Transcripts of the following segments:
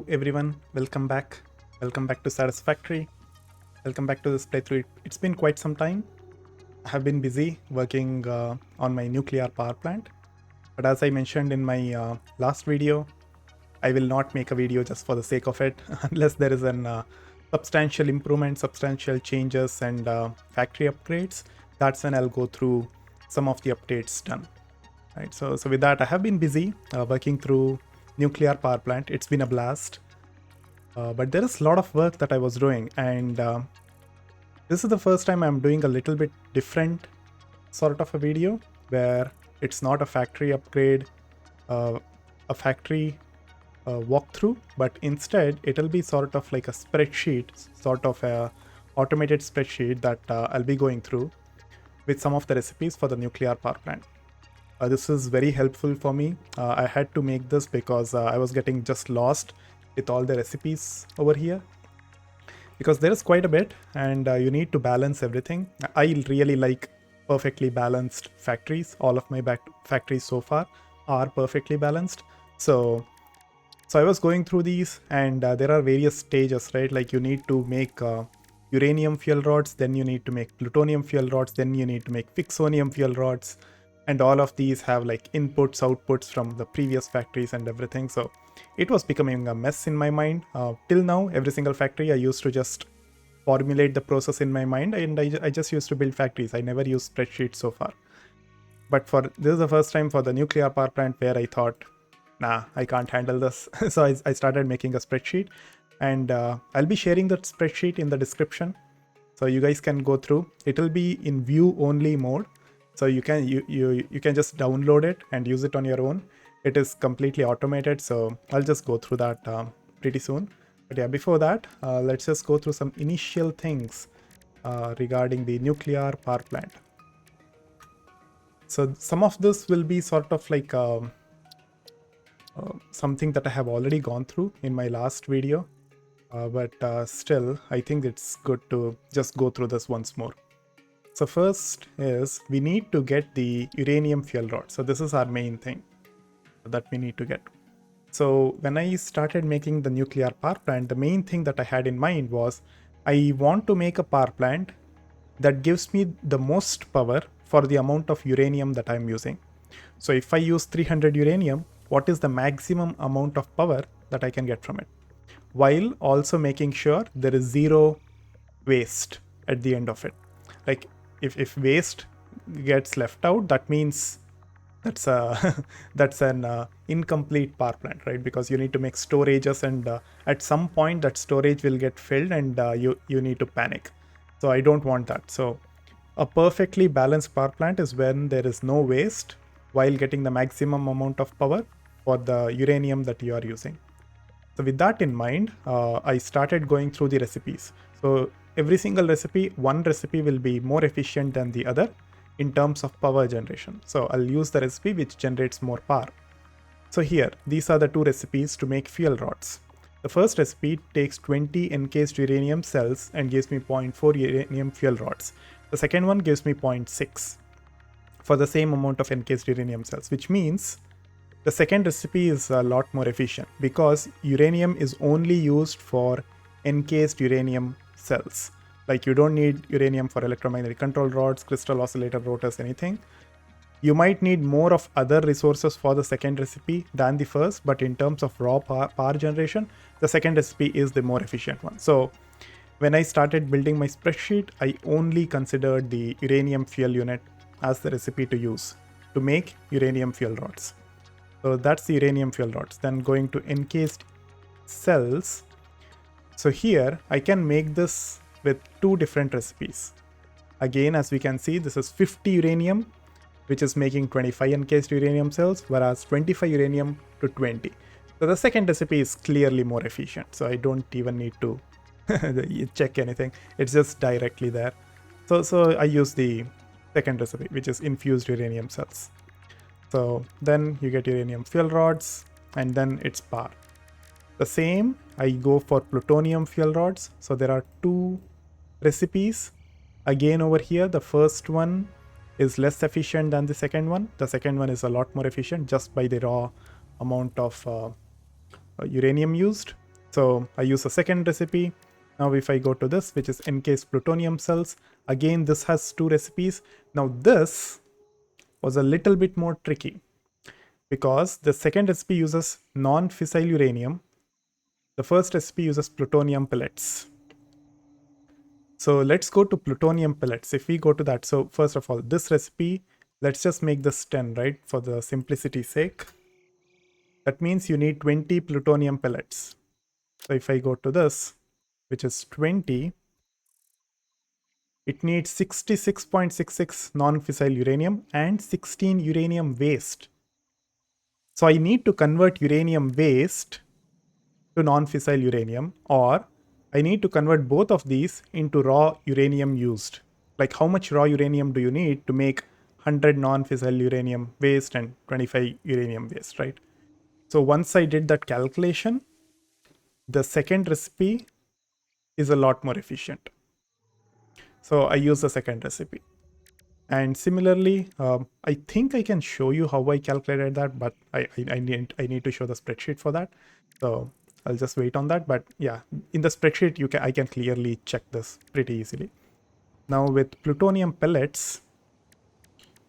everyone, welcome back. Welcome back to Satisfactory. Welcome back to this playthrough. It's been quite some time. I have been busy working on my nuclear power plant. But as I mentioned in my last video, I will not make a video just for the sake of it unless there is an substantial improvement, substantial changes and factory upgrades. That's when I'll go through some of the updates done. Right. So with that, I have been busy working through nuclear power plant. It's been a blast. But there is a lot of work that I was doing, and this is the first time I'm doing a little bit different sort of a video where it's not a factory upgrade, a factory walkthrough, but instead it'll be sort of like a spreadsheet, sort of a automated spreadsheet that I'll be going through with some of the recipes for the nuclear power plant. This is very helpful for me. I had to make this because I was getting just lost with all the recipes over here, because there is quite a bit and you need to balance everything. I really like perfectly balanced factories. All of my factories so far are perfectly balanced. So I was going through these, and there are various stages, right? Like you need to make uranium fuel rods, then you need to make plutonium fuel rods, then you need to make fixonium fuel rods. And all of these have like inputs, outputs from the previous factories and everything. So it was becoming a mess in my mind. Till now, every single factory I used to just formulate the process in my mind, and I just used to build factories. I never used spreadsheets so far. But this is the first time for the nuclear power plant where I thought, nah, I can't handle this. So I started making a spreadsheet, and I'll be sharing that spreadsheet in the description. So you guys can go through. It'll be in view only mode. So you can just download it and use it on your own. It is completely automated, so I'll just go through that pretty soon. But yeah, before that, let's just go through some initial things regarding the nuclear power plant. So some of this will be sort of like something that I have already gone through in my last video, but still, I think it's good to just go through this once more. So first is we need to get the uranium fuel rod. So this is our main thing that we need to get. So when I started making the nuclear power plant, the main thing that I had in mind was I want to make a power plant that gives me the most power for the amount of uranium that I'm using. So if I use 300 uranium, what is the maximum amount of power that I can get from it? While also making sure there is zero waste at the end of it. Like if waste gets left out, that means that's an incomplete power plant, right? Because you need to make storages, and at some point that storage will get filled, and you need to panic. So I don't want that. So a perfectly balanced power plant is when there is no waste while getting the maximum amount of power for the uranium that you are using. So with that in mind, I started going through the recipes. So every single recipe, one recipe will be more efficient than the other in terms of power generation. So I'll use the recipe which generates more power. So here, these are the two recipes to make fuel rods. The first recipe takes 20 encased uranium cells and gives me 0.4 uranium fuel rods. The second one gives me 0.6 for the same amount of encased uranium cells, which means the second recipe is a lot more efficient because uranium is only used for encased uranium cells. Like you don't need uranium for electromagnetic control rods, crystal oscillator rotors, anything. You might need more of other resources for the second recipe than the first, but in terms of raw power generation, the second recipe is the more efficient one. So when I started building my spreadsheet, I only considered the uranium fuel unit as the recipe to use to make uranium fuel rods. So that's the uranium fuel rods. Then going to encased cells. So here I can make this with two different recipes. Again, as we can see, this is 50 uranium, which is making 25 encased uranium cells, whereas 25 uranium to 20. So the second recipe is clearly more efficient. So I don't even need to check anything. It's just directly there. So I use the second recipe, which is infused uranium cells. So then you get uranium fuel rods, and then it's power. The same, I go for plutonium fuel rods. So there are two recipes. Again over here, the first one is less efficient than the second one. The second one is a lot more efficient just by the raw amount of uranium used. So I use a second recipe. Now if I go to this, which is encased plutonium cells, again this has two recipes. Now this was a little bit more tricky because the second recipe uses non-fissile uranium. The first recipe uses plutonium pellets. So let's go to plutonium pellets. If we go to that, so first of all, this recipe, let's just make this 10, right? For the simplicity's sake. That means you need 20 plutonium pellets. So if I go to this, which is 20, it needs 66.66 non-fissile uranium and 16 uranium waste. So I need to convert uranium waste to non-fissile uranium, or I need to convert both of these into raw uranium used. Like how much raw uranium do you need to make 100 non-fissile uranium waste and 25 uranium waste, right? So once I did that calculation, the second recipe is a lot more efficient. So I use the second recipe. And similarly, I think I can show you how I calculated that, but I need to show the spreadsheet for that. So I'll just wait on that. But yeah, in the spreadsheet, I can clearly check this pretty easily. Now with plutonium pellets,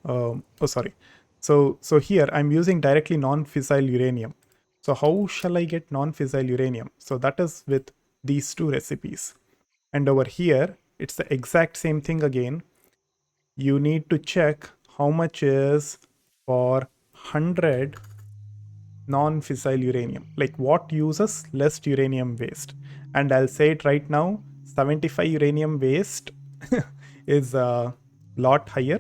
oh sorry. So here I'm using directly non-fissile uranium. So how shall I get non-fissile uranium? So that is with these two recipes. And over here, it's the exact same thing again. You need to check how much is for 100 non-fissile uranium, like what uses less uranium waste. And I'll say it right now, 75 uranium waste is a lot higher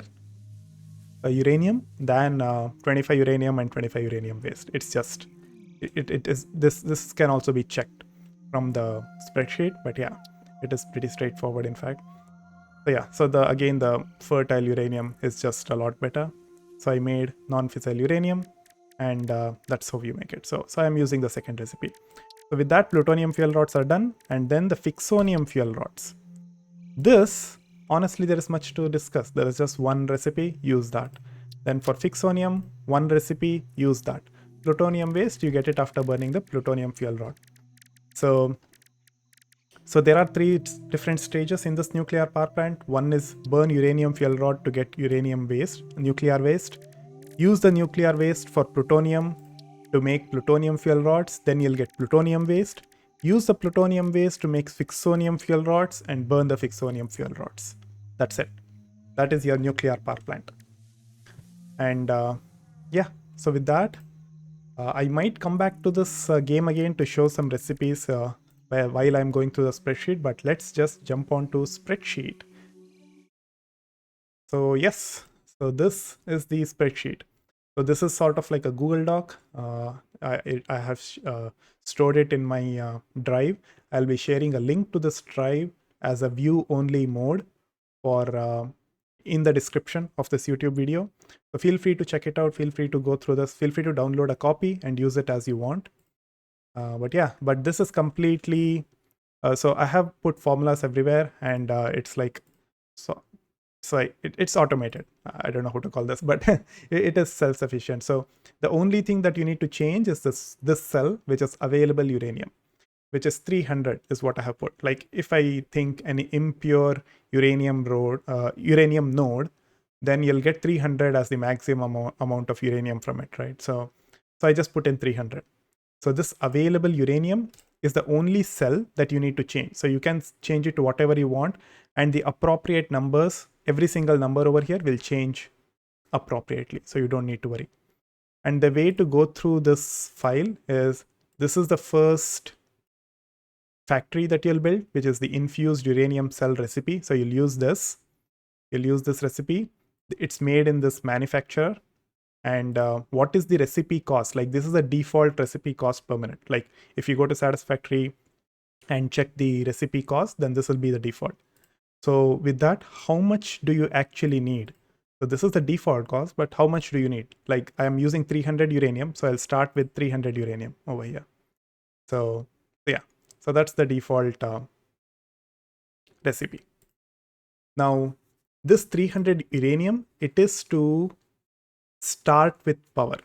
uranium than 25 uranium and 25 uranium waste. It's just it is this can also be checked from the spreadsheet, but yeah, it is pretty straightforward in fact. So yeah, so the fertile uranium is just a lot better. So I made non-fissile uranium, and that's how you make it. So I'm using the second recipe. So with that, plutonium fuel rods are done, and then the fixonium fuel rods. This, honestly, there is much to discuss. There is just one recipe, use that. Then for fixonium, one recipe, use that. Plutonium waste, you get it after burning the plutonium fuel rod. So there are three different stages in this nuclear power plant. One is burn uranium fuel rod to get uranium waste, nuclear waste. Use the nuclear waste for plutonium to make plutonium fuel rods, then you'll get plutonium waste. Use the plutonium waste to make fixonium fuel rods and burn the fixonium fuel rods. That's it. That is your nuclear power plant. And yeah, so with that, I might come back to this game again to show some recipes while I'm going through the spreadsheet, but let's just jump onto spreadsheet. So yes, so this is the spreadsheet. So this is sort of like a Google Doc. I have stored it in my drive. I'll be sharing a link to this drive as a view only mode for in the description of this YouTube video. So feel free to check it out. Feel free to go through this. Feel free to download a copy and use it as you want. But yeah, but this is completely, so I have put formulas everywhere, and it's like, it's automated. I don't know how to call this, but it is self-sufficient. So the only thing that you need to change is this cell, which is available uranium, which is 300 is what I have put. Like if I think an impure uranium node, then you'll get 300 as the maximum amount of uranium from it, right? So I just put in 300. So this available uranium is the only cell that you need to change. So you can change it to whatever you want, and the appropriate numbers, every single number over here will change appropriately. So you don't need to worry. And the way to go through this file is, this is the first factory that you'll build, which is the infused uranium cell recipe. So you'll use this recipe. It's made in this manufacturer. And what is the recipe cost? Like this is a default recipe cost per minute. Like if you go to Satisfactory and check the recipe cost, then this will be the default. So with that, how much do you actually need? So this is the default cost, but how much do you need? Like I'm using 300 uranium, so I'll start with 300 uranium over here. So yeah, so that's the default recipe. Now this 300 uranium, it is to start with power.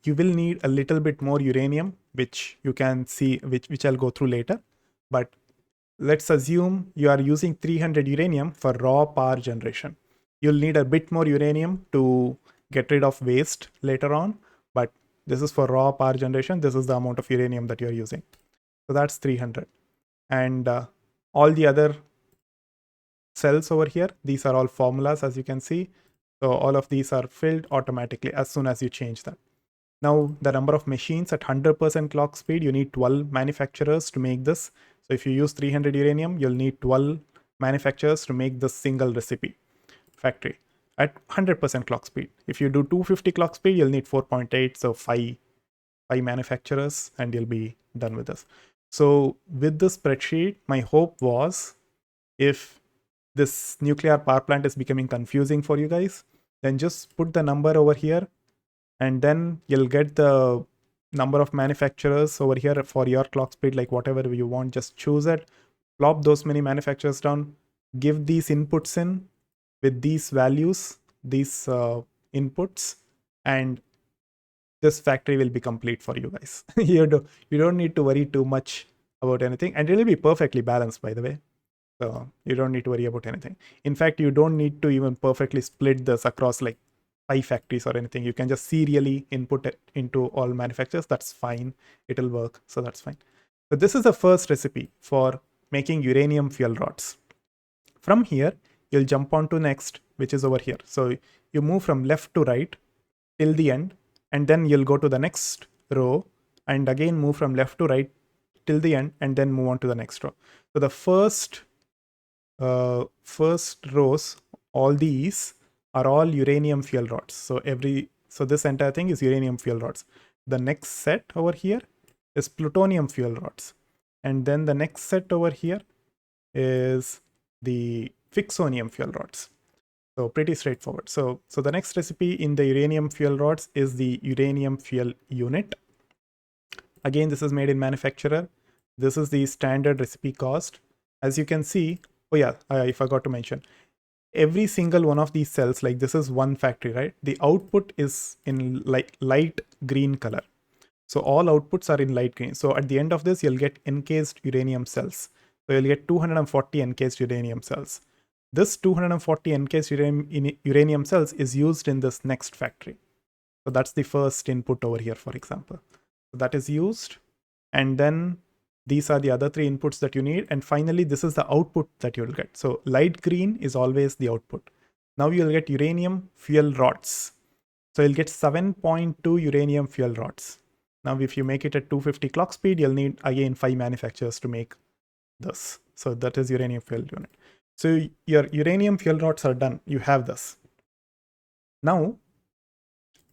You will need a little bit more uranium which you can see, which I'll go through later. But let's assume you are using 300 uranium for raw power generation. You'll need a bit more uranium to get rid of waste later on, but this is for raw power generation. This is the amount of uranium that you're using. So that's 300. And all the other cells over here, these are all formulas, as you can see. So all of these are filled automatically as soon as you change them. Now, the number of machines at 100% clock speed, you need 12 manufacturers to make this. So if you use 300 uranium, you'll need 12 manufacturers to make this single recipe factory at 100% clock speed. If you do 250 clock speed, you'll need 4.8, so five manufacturers, and you'll be done with this. So with this spreadsheet, my hope was, if this nuclear power plant is becoming confusing for you guys, then just put the number over here, and then you'll get the number of manufacturers over here for your clock speed, like whatever you want. Just choose it, plop those many manufacturers down, give these inputs in with these values, these inputs, and this factory will be complete for you guys. You don't need to worry too much about anything, and it will be perfectly balanced, by the way. So you don't need to worry about anything. In fact, you don't need to even perfectly split this across like 5 factories or anything. You can just serially input it into all manufacturers. That's fine. It'll work. So that's fine. So this is the first recipe for making uranium fuel rods. From here, you'll jump on to next, which is over here. So you move from left to right till the end, and then you'll go to the next row and again move from left to right till the end, and then move on to the next row. So the first rows, all these are all uranium fuel rods. So this entire thing is uranium fuel rods. The next set over here is plutonium fuel rods, and then the next set over here is the fixonium fuel rods. So pretty straightforward. So the next recipe in the uranium fuel rods is the uranium fuel unit. Again, this is made in manufacturer. This is the standard recipe cost. As you can see, oh yeah, I forgot to mention, every single one of these cells, like this is one factory, right? The output is in like light green color. So all outputs are in light green. So at the end of this, you'll get encased uranium cells. So you'll get 240 encased uranium cells. This 240 encased uranium cells is used in this next factory. So that's the first input over here, for example. So that is used. And then these are the other 3 inputs that you need. And finally, this is the output that you'll get. So light green is always the output. Now you'll get uranium fuel rods. So you'll get 7.2 uranium fuel rods. Now, if you make it at 250 clock speed, you'll need again 5 manufacturers to make this. So that is uranium fuel unit. So your uranium fuel rods are done. You have this. Now,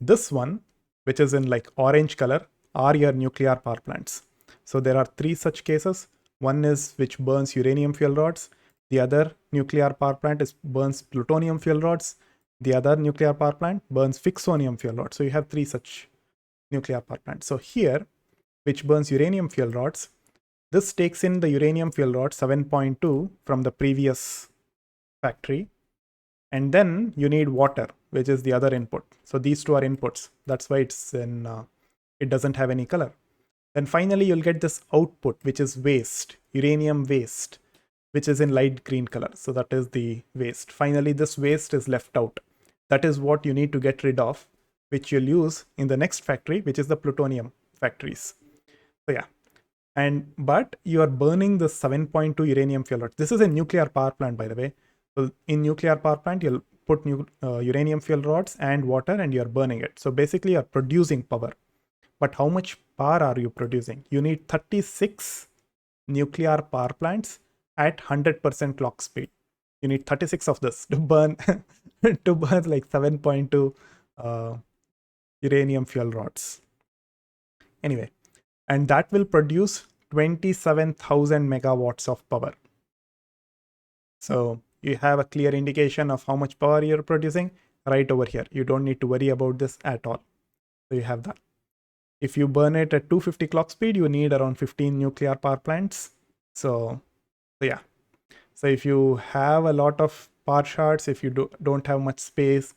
this one, which is in like orange color, are your nuclear power plants. So there are 3 such cases. One is which burns uranium fuel rods. The other nuclear power plant burns plutonium fuel rods. The other nuclear power plant burns fixonium fuel rods. So you have 3 such nuclear power plants. So here, which burns uranium fuel rods, this takes in the uranium fuel rod 7.2 from the previous factory. And then you need water, which is the other input. So these 2 are inputs. That's why it's in, it doesn't have any color. Then finally, you'll get this output, which is waste, uranium waste, which is in light green color. So that is the waste. Finally, this waste is left out. That is what you need to get rid of, which you'll use in the next factory, which is the plutonium factories. So yeah. But you are burning the 7.2 uranium fuel rod. This is a nuclear power plant, by the way. So in nuclear power plant, you'll put uranium fuel rods and water, and you're burning it. So basically, you're producing power. But how much power are you producing? You need 36 nuclear power plants at 100% clock speed. You need 36 of this to burn to burn like 7.2 uranium fuel rods. Anyway, and that will produce 27,000 megawatts of power. So you have a clear indication of how much power you're producing right over here. You don't need to worry about this at all. So you have that. If you burn it at 250 clock speed, you need around 15 nuclear power plants. So yeah. So if you have a lot of power shards, if you don't have much space,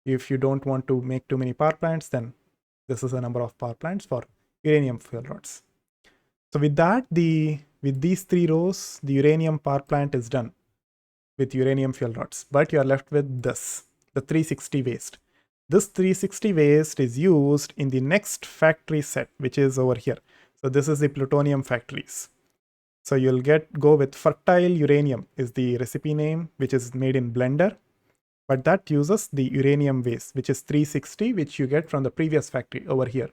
if you don't want to make too many power plants, then this is the number of power plants for uranium fuel rods. So with that, with these 3 rows, the uranium power plant is done with uranium fuel rods, but you are left with this, the 360 waste. This 360 waste is used in the next factory set, which is over here. So this is the plutonium factories. So you'll go with fertile uranium is the recipe name, which is made in Blender, but that uses the uranium waste, which is 360, which you get from the previous factory over here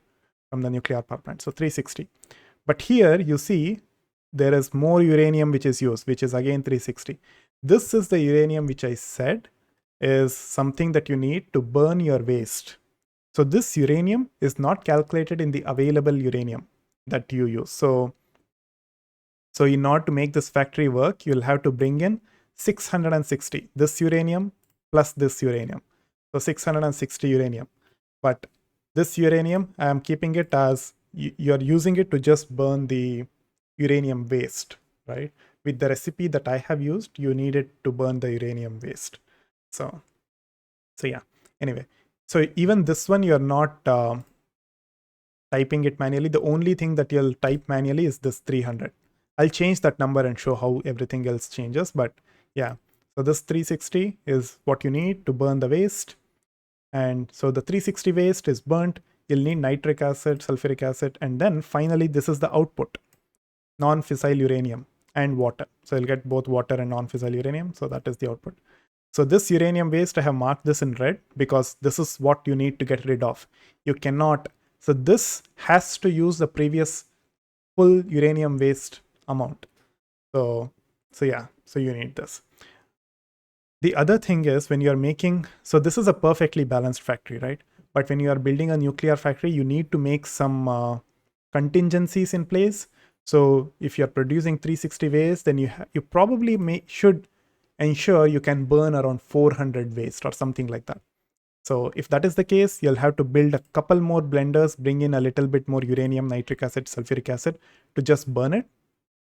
from the nuclear power plant. So 360. But here you see there is more uranium which is used, which is again 360. This is the uranium which I said is something that you need to burn your waste. So this uranium is not calculated in the available uranium that you use. So in order to make this factory work, you'll have to bring in 660, this uranium plus this uranium. So 660 uranium. But this uranium, I am keeping it as you're using it to just burn the uranium waste, right? With the recipe that I have used, you need it to burn the uranium waste. So yeah, anyway. So even this one, you're not typing it manually. The only thing that you'll type manually is this 300. I'll change that number and show how everything else changes. But yeah, so this 360 is what you need to burn the waste. And so the 360 waste is burnt. You'll need nitric acid, sulfuric acid, and then finally this is the output, non-fissile uranium and water. So you'll get both water and non-fissile uranium. So that is the output. So this uranium waste, I have marked this in red because this is what you need to get rid of. You cannot, so this has to use the previous full uranium waste amount. So yeah, so you need this. The other thing is when you're making, so this is a perfectly balanced factory, right? But when you are building a nuclear factory, you need to make some contingencies in place. So if you're producing 360 waste, then you probably should ensure you can burn around 400 waste or something like that. So if that is the case, you'll have to build a couple more blenders, bring in a little bit more uranium, nitric acid, sulfuric acid to just burn it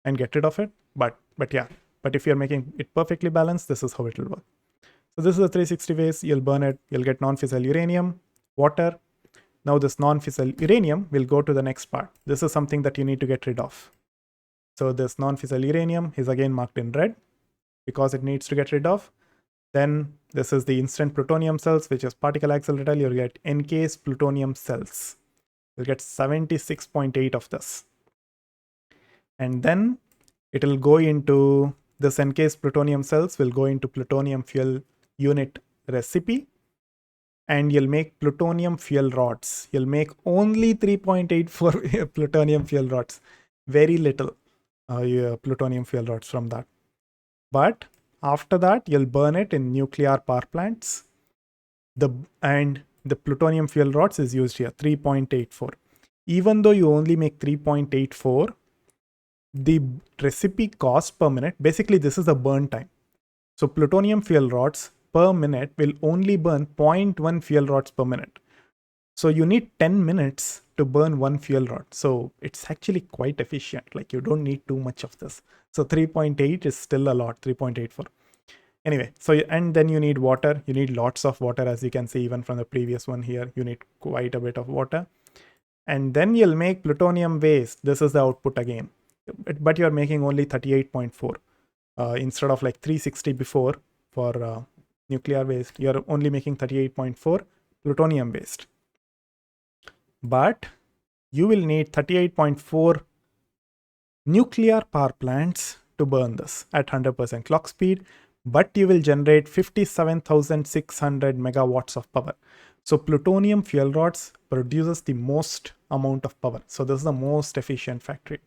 and get rid of it. But yeah, but if you're making it perfectly balanced, this is how it will work. So this is a 360 waste, you'll burn it, you'll get non-fissile uranium, water. Now this non-fissile uranium will go to the next part. This is something that you need to get rid of. So this non-fissile uranium is again marked in red because it needs to get rid of. Then this is the instant plutonium cells, which is particle accelerator. You'll get encased plutonium cells. You'll get 76.8 of this. And then it will go into this encased plutonium cells will go into plutonium fuel unit recipe. And you'll make plutonium fuel rods. You'll make only 3.84 plutonium fuel rods. Very little plutonium fuel rods from that. But after that, you'll burn it in nuclear power plants. And the plutonium fuel rods is used here, 3.84. Even though you only make 3.84, the recipe cost per minute, basically this is the burn time. So plutonium fuel rods per minute will only burn 0.1 fuel rods per minute. So you need 10 minutes to burn one fuel rod. So it's actually quite efficient. Like you don't need too much of this. So 3.8 is still a lot, 3.84. Anyway, so and then you need water. You need lots of water, as you can see even from the previous one here. You need quite a bit of water. And then you'll make plutonium waste. This is the output again. But you're making only 38.4 instead of like 360 before for nuclear waste. You're only making 38.4 plutonium waste. But you will need 38.4 nuclear power plants to burn this at 100% clock speed, but you will generate 57,600 megawatts of power. So plutonium fuel rods produces the most amount of power. So this is the most efficient factory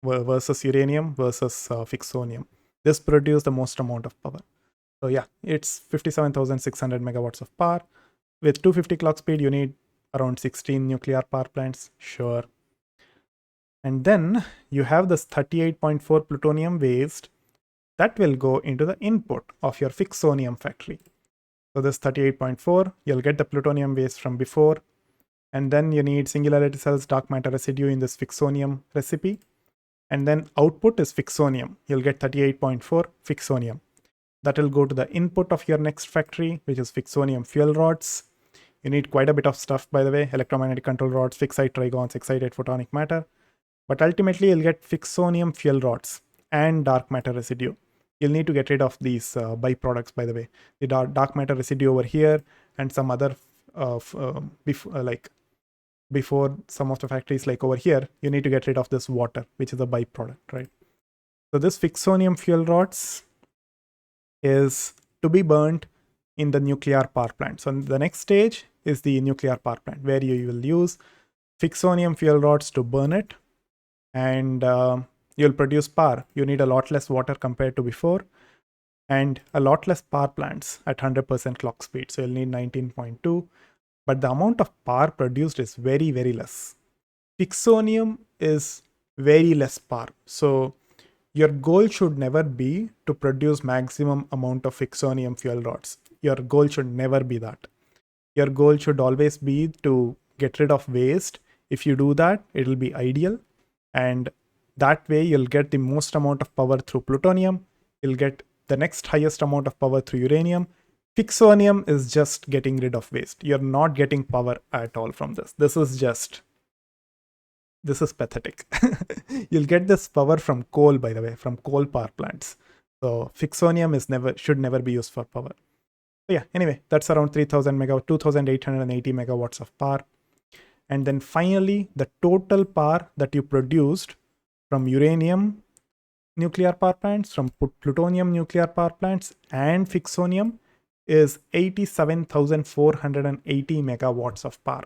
versus uranium versus fixonium. This produces the most amount of power. So yeah, it's 57,600 megawatts of power. With 250 clock speed, you need around 16 nuclear power plants, sure. And then you have this 38.4 plutonium waste that will go into the input of your fixonium factory. So this 38.4, you'll get the plutonium waste from before. And then you need singularity cells, dark matter residue in this fixonium recipe. And then output is fixonium. You'll get 38.4 fixonium. That will go to the input of your next factory, which is fixonium fuel rods. You need quite a bit of stuff, by the way: electromagnetic control rods, fixed site trigons, excited photonic matter. But ultimately, you'll get fixonium fuel rods and dark matter residue. You'll need to get rid of these byproducts, by the way. The dark matter residue over here and some other, like before some of the factories, like over here, you need to get rid of this water, which is a byproduct, right? So this fixonium fuel rods is to be burnt in the nuclear power plant. So the next stage is the nuclear power plant, where you will use fixonium fuel rods to burn it, and you'll produce power. You need a lot less water compared to before, and a lot less power plants at 100% clock speed. So you'll need 19.2, but the amount of power produced is very, very less. Fixonium is very less power. So your goal should never be to produce maximum amount of fixonium fuel rods. Your goal should never be that. Your goal should always be to get rid of waste. If you do that, it'll be ideal. And that way you'll get the most amount of power through plutonium. You'll get the next highest amount of power through uranium. Fixonium is just getting rid of waste. You're not getting power at all from this. This is pathetic. You'll get this power from coal, by the way, from coal power plants. So fixonium should never be used for power. So yeah, anyway, that's around 3000 megawatt, 2880 megawatts of power. And then finally, the total power that you produced from uranium nuclear power plants, from plutonium nuclear power plants, and fixonium is 87,480 megawatts of power.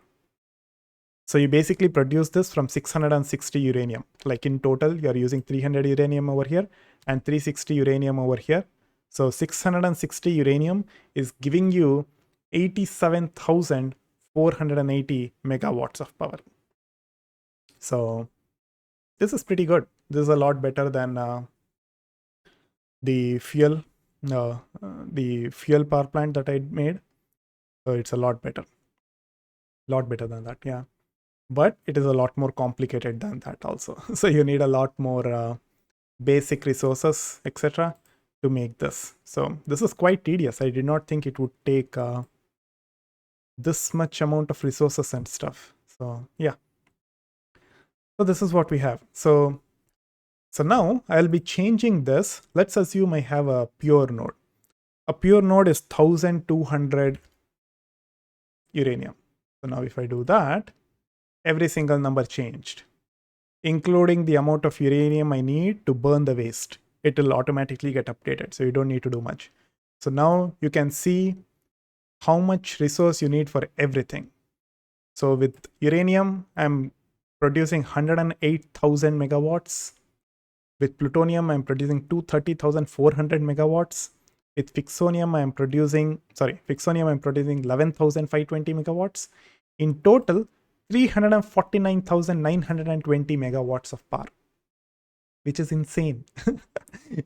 So you basically produce this from 660 uranium. Like in total, you're using 300 uranium over here and 360 uranium over here. So 660 uranium is giving you 87,480 megawatts of power. So this is pretty good. This is a lot better than the fuel power plant that I made. So it's a lot better than that, yeah. But it is a lot more complicated than that also. So you need a lot more basic resources, etc., to make this. So this is quite tedious. I did not think it would take this much amount of resources and stuff. So yeah. So this is what we have. So now I'll be changing this. Let's assume I have a pure node. A pure node is 1200 uranium. So now if I do that, every single number changed, including the amount of uranium I need to burn the waste. It will automatically get updated, so you don't need to do much. So now you can see how much resource you need for everything. So with uranium, I'm producing 108,000 megawatts. With plutonium, I'm producing 230,400 megawatts. With fixonium, I'm producing 11,520 megawatts. In total, 349,920 megawatts of power, which is insane.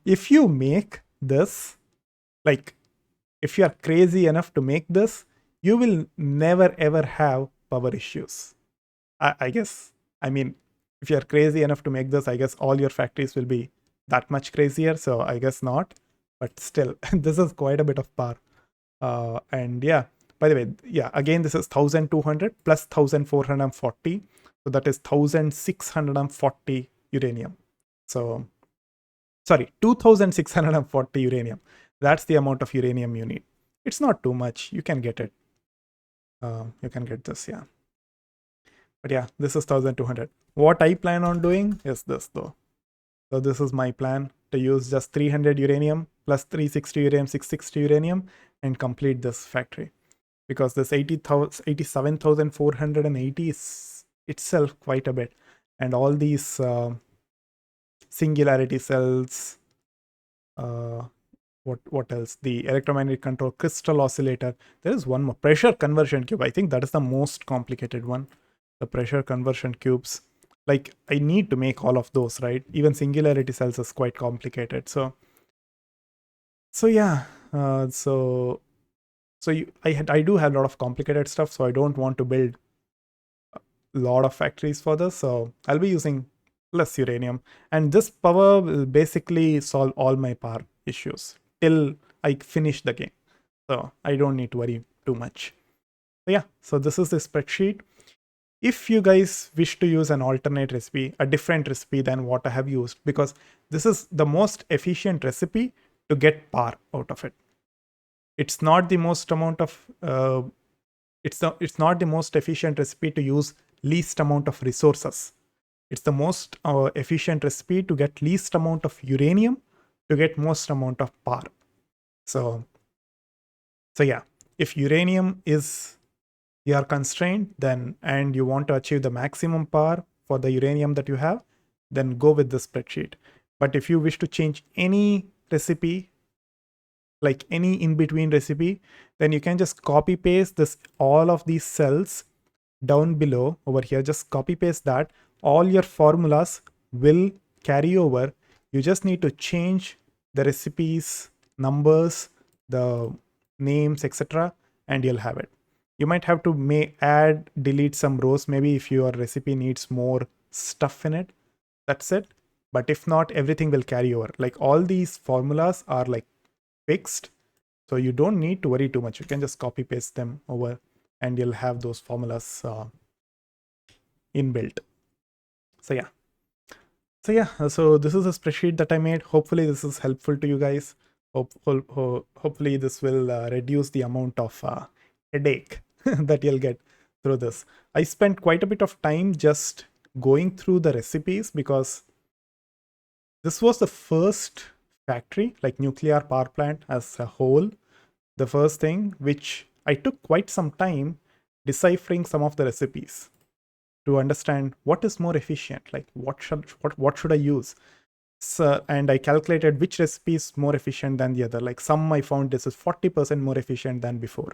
If you make this, like, if you are crazy enough to make this, you will never ever have power issues. I guess, I mean, if you are crazy enough to make this, I guess all your factories will be that much crazier. So I guess not, but still, this is quite a bit of power. And yeah, by the way, yeah, again, this is 1200 plus 1440. So that is 1640 uranium. So, sorry, 2640 uranium. That's the amount of uranium you need. It's not too much. You can get it. You can get this, yeah. But yeah, this is 1200. What I plan on doing is this though. So this is my plan, to use just 300 uranium plus 360 uranium, 660 uranium, and complete this factory. Because this 87,480 is itself quite a bit. And all these singularity cells, what else? The electromagnetic control crystal oscillator. There is one more, pressure conversion cube. I think that is the most complicated one. The pressure conversion cubes. Like, I need to make all of those, right? Even singularity cells is quite complicated. So yeah. I do have a lot of complicated stuff, so I don't want to build a lot of factories for this. So I'll be using less uranium, and this power will basically solve all my power issues till I finish the game. So I don't need to worry too much. So yeah, so this is the spreadsheet. If you guys wish to use an alternate recipe, a different recipe than what I have used, because this is the most efficient recipe to get par out of it. It's not the most amount of it's not the most efficient recipe to use least amount of resources. It's the most efficient recipe to get least amount of uranium to get most amount of par. So yeah, if uranium is your constraint, then and you want to achieve the maximum power for the uranium that you have, then go with the spreadsheet. But if you wish to change any recipe, like any in between recipe, then you can just copy paste this all of these cells down below over here. Just copy paste that. All your formulas will carry over. You just need to change the recipes, numbers, the names, etc., and you'll have it. You might have to add, delete some rows, maybe if your recipe needs more stuff in it. That's it. But if not, everything will carry over. Like all these formulas are like fixed, so you don't need to worry too much. You can just copy paste them over and you'll have those formulas inbuilt. So yeah. So this is a spreadsheet that I made. Hopefully this is helpful to you guys. Hopefully this will reduce the amount of headache that you'll get through this. I spent quite a bit of time just going through the recipes because this was the first factory, like nuclear power plant as a whole. The first thing which I took quite some time deciphering some of the recipes to understand what is more efficient, like what should I use. So, and I calculated which recipe is more efficient than the other. Like some I found this is 40% more efficient than before,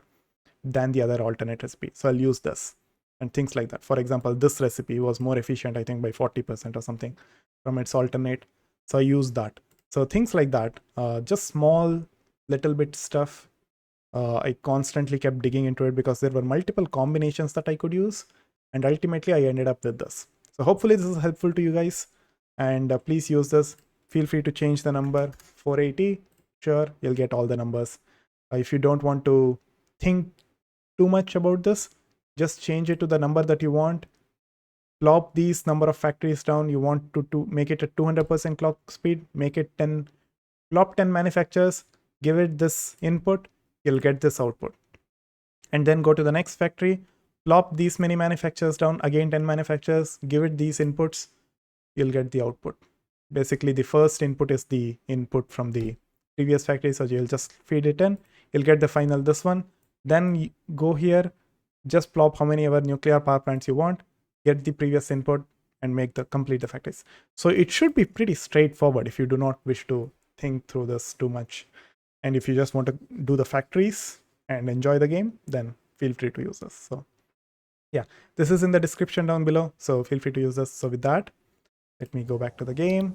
than the other alternate recipe. So I'll use this and things like that. For example, this recipe was more efficient, I think by 40% or something from its alternate. So I used that. So things like that, just small little bit stuff. I constantly kept digging into it because there were multiple combinations that I could use. And ultimately, I ended up with this. So hopefully this is helpful to you guys. And please use this. Feel free to change the number 480. Sure, you'll get all the numbers. If you don't want to think too much about this, just change it to the number that you want. Plop these number of factories down. You want to make it at 200% clock speed, make it 10, plop 10 manufacturers, give it this input, you'll get this output. And then go to the next factory, plop these many manufacturers down, again 10 manufacturers, give it these inputs, you'll get the output. Basically, the first input is the input from the previous factory, so you'll just feed it in, you'll get the final this one. Then go here, just plop how many ever nuclear power plants you want, get the previous input, and make the complete the factories. So it should be pretty straightforward if you do not wish to think through this too much. And if you just want to do the factories and enjoy the game, then feel free to use this. So yeah, this is in the description down below, so feel free to use this. So with that, let me go back to the game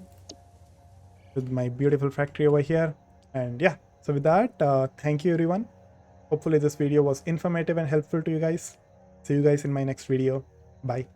with my beautiful factory over here. And yeah, so with that, thank you everyone. Hopefully this video was informative and helpful to you guys. See you guys in my next video. Bye.